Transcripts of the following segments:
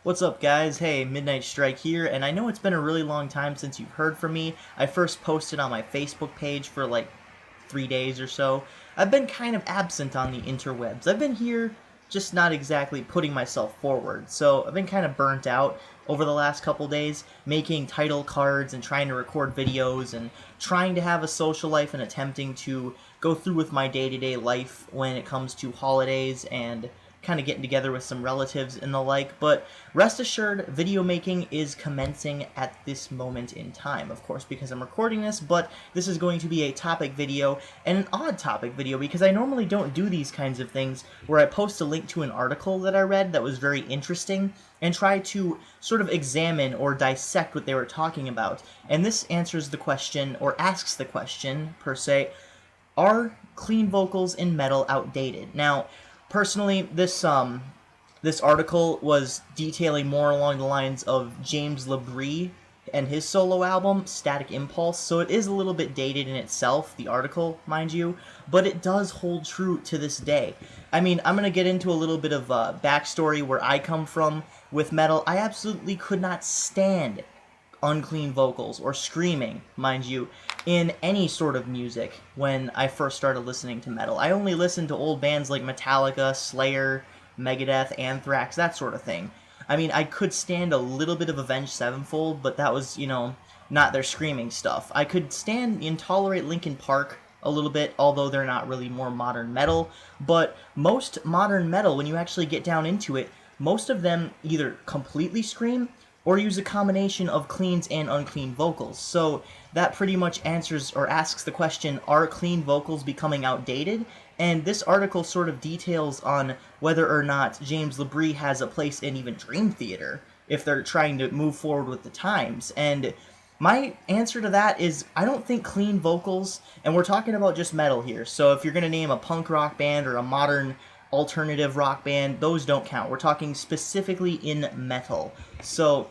What's up, guys? Hey, Midnight Strike here, and I know it's been a really long time since you've heard from me. I first posted on my Facebook page for like 3 days or so. I've been kind of absent on the interwebs. I've been here, just not exactly putting myself forward. So I've been kind of burnt out over the last couple days, making title cards and trying to record videos and trying to have a social life and attempting to go through with my day-to-day life when it comes to holidays and kind of getting together with some relatives and the like, but rest assured, video making is commencing at this moment in time, of course, because I'm recording this, but this is going to be a topic video, and an odd topic video, because I normally don't do these kinds of things, where I post a link to an article that I read that was very interesting, and try to sort of examine or dissect what they were talking about, and this answers the question, or asks the question, per se, are clean vocals in metal outdated? Now, personally, this article was detailing more along the lines of James LaBrie and his solo album, Static Impulse, so it is a little bit dated in itself, the article, mind you, but it does hold true to this day. I mean, I'm going to get into a little bit of backstory where I come from with metal. I absolutely could not stand unclean vocals or screaming, mind you, in any sort of music when I first started listening to metal. I only listened to old bands like Metallica, Slayer, Megadeth, Anthrax, that sort of thing. I mean, I could stand a little bit of Avenged Sevenfold, but that was, not their screaming stuff. I could stand and tolerate Linkin Park a little bit, although they're not really more modern metal, but most modern metal, when you actually get down into it, most of them either completely scream or use a combination of cleans and unclean vocals. So that pretty much answers or asks the question, are clean vocals becoming outdated? And this article sort of details on whether or not James LaBrie has a place in even Dream Theater, if they're trying to move forward with the times. And my answer to that is, I don't think clean vocals, and we're talking about just metal here, so if you're going to name a punk rock band or a modern alternative rock band, those don't count. We're talking specifically in metal. So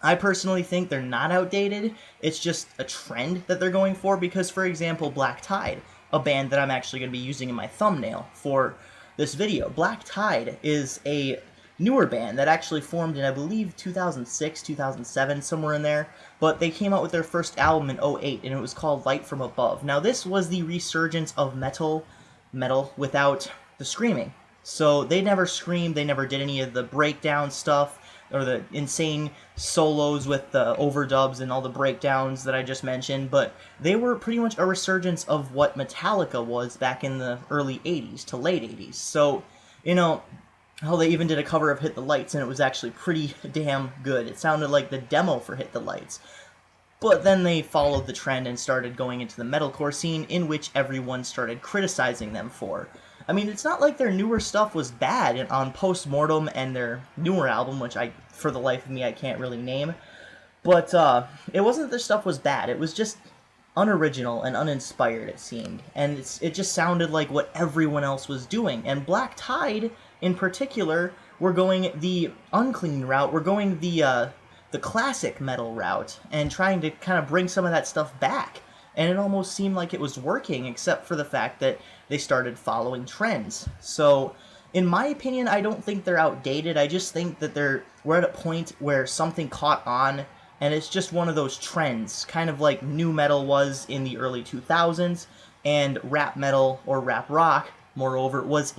I personally think they're not outdated. It's just a trend that they're going for because, for example, Black Tide, a band that I'm actually going to be using in my thumbnail for this video. Black Tide is a newer band that actually formed in, I believe, 2006, 2007, somewhere in there, but they came out with their first album in '08, and it was called Light From Above. Now, this was the resurgence of metal without the screaming. So they never screamed, they never did any of the breakdown stuff, or the insane solos with the overdubs and all the breakdowns that I just mentioned, but they were pretty much a resurgence of what Metallica was back in the early 80s to late 80s. So, how they even did a cover of Hit the Lights, and it was actually pretty damn good. It sounded like the demo for Hit the Lights. But then they followed the trend and started going into the metalcore scene, in which everyone started criticizing them for. I mean, it's not like their newer stuff was bad on Postmortem and their newer album, which for the life of me, I can't really name. But it wasn't that their stuff was bad. It was just unoriginal and uninspired, it seemed. And it just sounded like what everyone else was doing. And Black Tide, in particular, were going the unclean route. We're going the classic metal route and trying to kind of bring some of that stuff back. And it almost seemed like it was working, except for the fact that they started following trends. So, in my opinion, I don't think they're outdated. I just think that we're at a point where something caught on, and it's just one of those trends, kind of like nu metal was in the early 2000s, and rap metal, or rap rock, moreover, was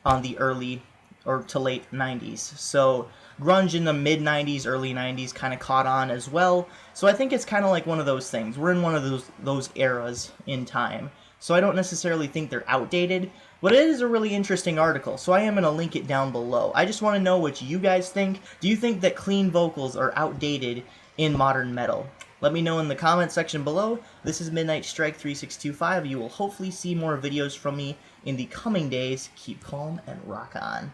on the early or to late 90s. So grunge in the mid-90s, early 90s kind of caught on as well. So I think it's kind of like one of those things. We're in one of those eras in time. So I don't necessarily think they're outdated, but it is a really interesting article, so I am going to link it down below. I just want to know what you guys think. Do you think that clean vocals are outdated in modern metal? Let me know in the comment section below. This is Midnight Strike 3625. You will hopefully see more videos from me in the coming days. Keep calm and rock on.